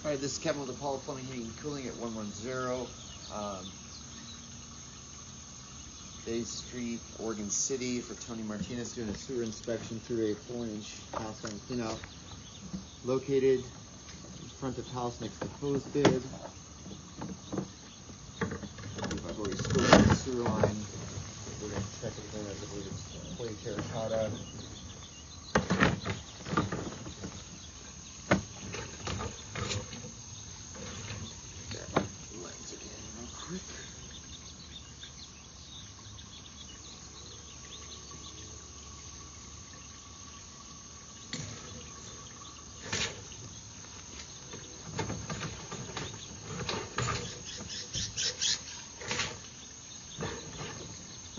Alright, this is Kevin with Apollo Plumbing, Heating and Cooling at 110 Bay Street, Oregon City, for Tony Martinez, doing a sewer inspection through a 4-inch cast iron cleanout located in front of house next to hose bib. I've already scoped the sewer line. We're going to check it again. I believe it's clay terracotta. Lens again real quick.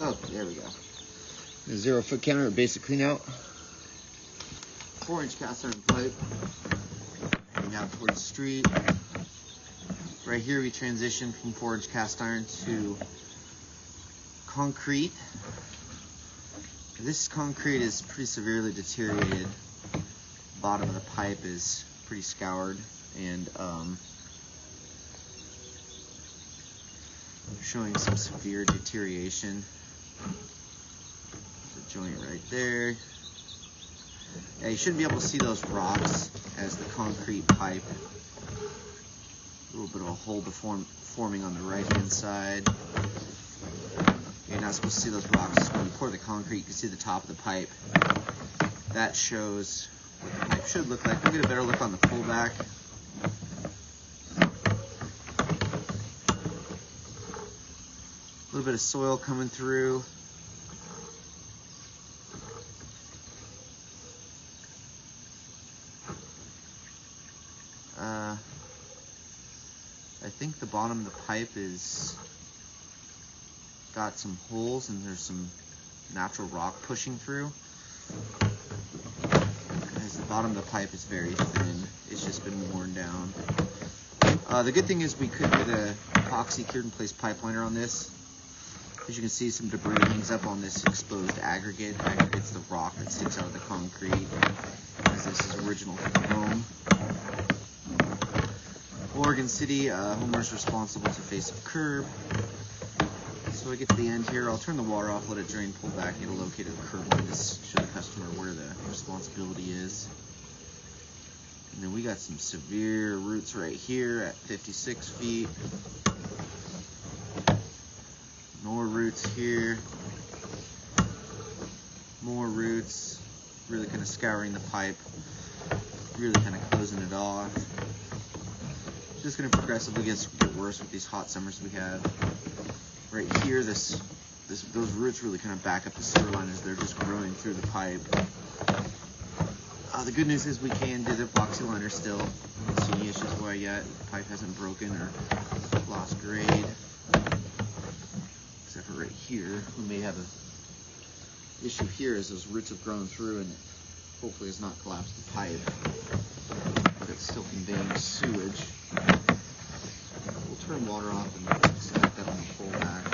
Oh, there we go. A 0-foot counter, a basic clean out. 4-inch cast iron pipe. Heading out towards the street. Right here we transition from 4-inch cast iron to concrete. This concrete is pretty severely deteriorated. The bottom of the pipe is pretty scoured and showing some severe deterioration. There's a joint right there. Yeah, you shouldn't be able to see those rocks as the concrete pipe. A little bit of a hole forming on the right hand side. You're not supposed to see those rocks. When you pour the concrete, you can see the top of the pipe. That shows what the pipe should look like. We'll get a better look on the pullback. A little bit of soil coming through. I think the bottom of the pipe is got some holes and there's some natural rock pushing through. As the bottom of the pipe is very thin, it's just been worn down. The good thing is we could get a epoxy cured in place pipe liner on this. As you can see, some debris hangs up on this exposed aggregate. Aggregate's the rock that sticks out of the concrete, as this is original foam. Oregon City, homeowner's responsible to face a curb. So I get to the end here, I'll turn the water off, let it drain, pull back, get a located curb line to show the customer where the responsibility is. And then we got some severe roots right here at 56 feet. More roots here. More roots. Really kind of scouring the pipe. Really kind of closing it off. Just going to progressively get worse with these hot summers we have. Right here, those roots really kind of back up the sewer line as they're just growing through the pipe. The good news is we can do the epoxy liner still. I don't see any issues why yet. The pipe hasn't broken or lost grade. Except for right here, we may have an issue here as those roots have grown through and hopefully has not collapsed the pipe. But it's still conveying sewage. We'll turn water off and select that on the pullback.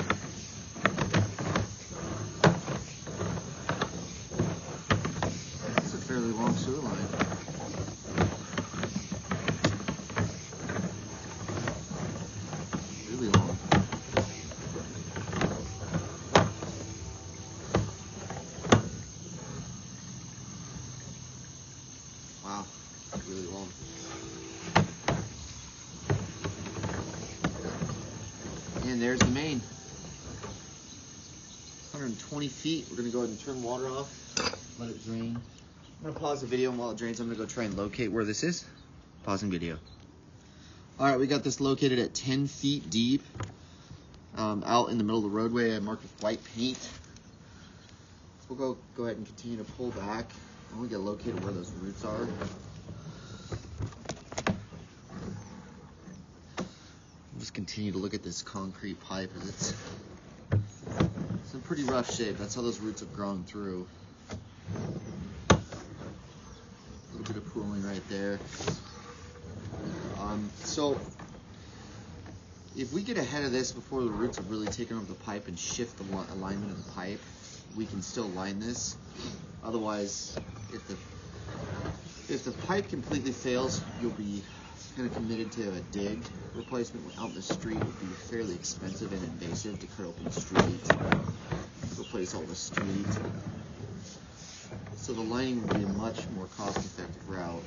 It's a fairly long sewer line. Really long. Wow, really long. And there's the main. 120 feet. We're going to go ahead and turn water off, let it drain. I'm going to pause the video, and while it drains, I'm going to go try and locate where this is. Pausing video. Alright, we got this located at 10 feet deep, out in the middle of the roadway. I marked with white paint. So we'll go ahead and continue to pull back. And we get located where those roots are. Just continue to look at this concrete pipe as it's in pretty rough shape. That's how those roots have grown through. A little bit of pooling right there. So if we get ahead of this before the roots have really taken over the pipe and shift the alignment of the pipe, we can still line this. Otherwise, if the pipe completely fails, you'll be kind of committed to a dig replacement out in the street. It would be fairly expensive and invasive to cut open the street, replace all the street. So the lining would be a much more cost-effective route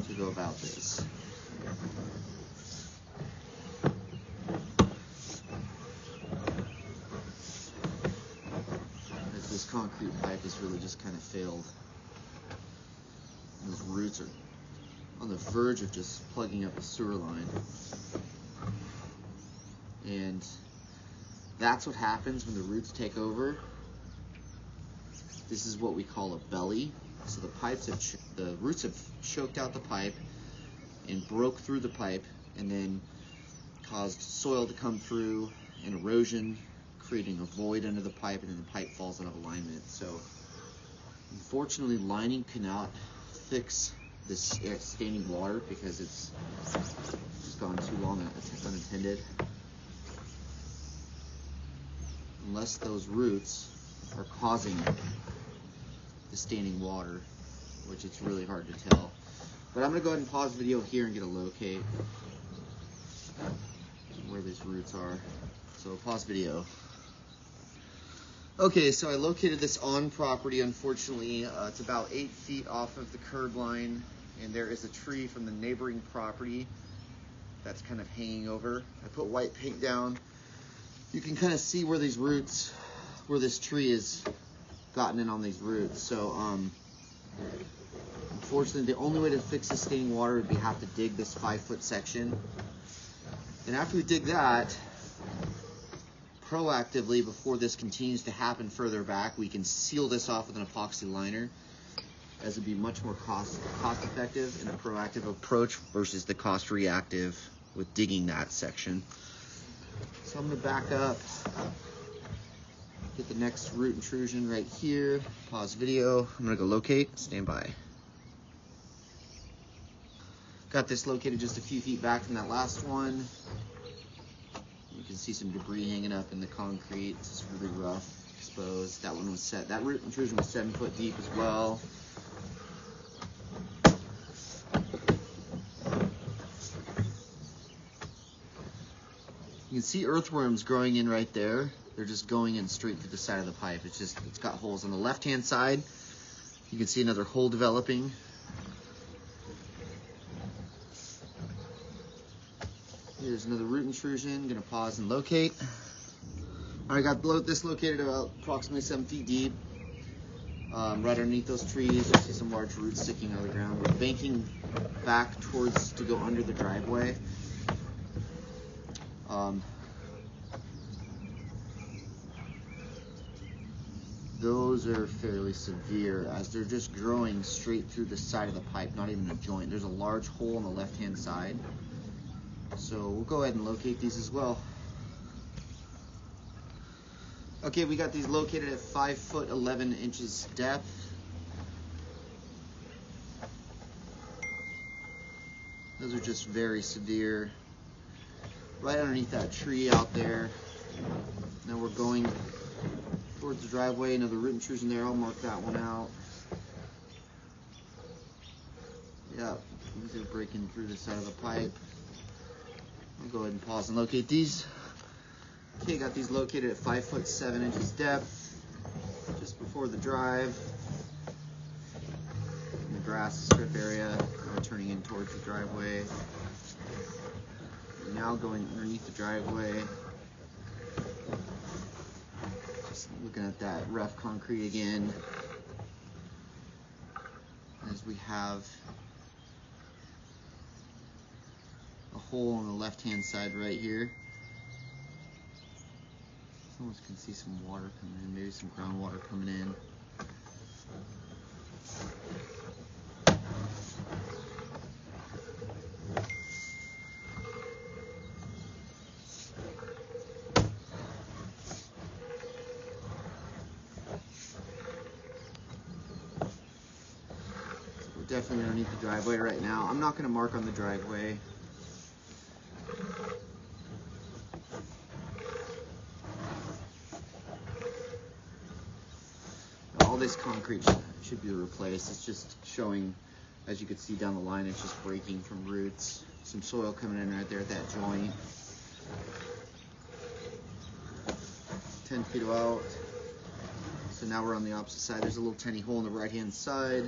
to go about this. As this concrete pipe has really just kind of failed. Those roots are on the verge of just plugging up the sewer line. And that's what happens when the roots take over. This is what we call a belly. So the roots have choked out the pipe and broke through the pipe, and then caused soil to come through and erosion, creating a void under the pipe, and then the pipe falls out of alignment. So unfortunately, lining cannot fix this standing water because it's just gone too long unintended. Unless those roots are causing the standing water, which it's really hard to tell. But I'm going to go ahead and pause the video here and get a locate where these roots are. So pause video. Okay, so I located this on property. Unfortunately, it's about 8 feet off of the curb line, and there is a tree from the neighboring property that's kind of hanging over. I put white paint down. You can kind of see where these roots, where this tree has gotten in on these roots. So unfortunately, the only way to fix this standing water would be have to dig this 5-foot section. And after we dig that, proactively, before this continues to happen further back, we can seal this off with an epoxy liner, as it'd be much more cost effective and a proactive approach versus the cost reactive with digging that section. So I'm going to back up, get the next root intrusion right here, pause video. I'm going to go locate, stand by. Got this located just a few feet back from that last one. You can see some debris hanging up in the concrete. It's just really rough, exposed. That one was set. That root intrusion was 7 foot deep as well. You can see earthworms growing in right there. They're just going in straight through the side of the pipe. It's got holes on the left-hand side. You can see another hole developing. Here's another root intrusion. Gonna pause and locate. I got this located about approximately 7 feet deep. Right underneath those trees, you see some large roots sticking out of the ground. We're banking back towards to go under the driveway. Those are fairly severe, as they're just growing straight through the side of the pipe, not even a joint. There's a large hole on the left-hand side. So we'll go ahead and locate these as well. Okay, we got these located at 5 foot 11 inches depth. Those are just very severe. Right underneath that tree out there. Now we're going towards the driveway. Another root intrusion there. I'll mark that one out. Yep, these are breaking through the side of the pipe. I'll go ahead and pause and locate these. Okay, got these located at 5 foot 7 inches depth, just before the drive. In the grass strip area, turning in towards the driveway. Now going underneath the driveway. Just looking at that rough concrete again. As we have a hole on the left-hand side right here. Almost can see some water coming in, maybe some groundwater coming in. We're definitely underneath the driveway right now. I'm not going to mark on the driveway. All this concrete should be replaced. It's just showing As you can see down the line, it's just breaking from roots. Some soil coming in right there at that joint. 10 feet out. So now we're on the opposite side. There's a little tiny hole in the right-hand side.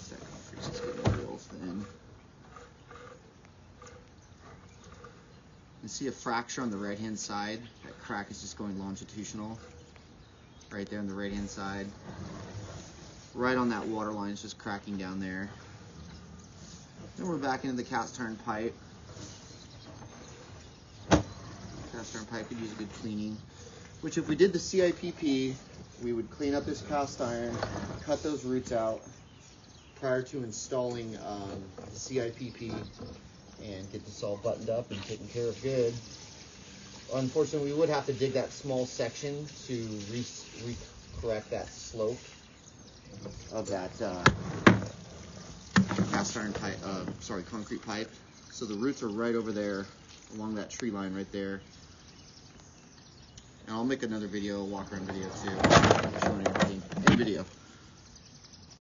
That concrete's just getting real thin. You see a fracture on the right-hand side. That crack is just going longitudinal. Right there on the right-hand side. Right on that water line, it's just cracking down there. Then we're back into the cast iron pipe. Cast iron pipe could use a good cleaning. Which, if we did the CIPP, we would clean up this cast iron, cut those roots out prior to installing the CIPP, and get this all buttoned up and taken care of good. Unfortunately, we would have to dig that small section to re-correct that slope of that cast iron pipe, concrete pipe. So the roots are right over there along that tree line right there. And I'll make another video, a walk around video too.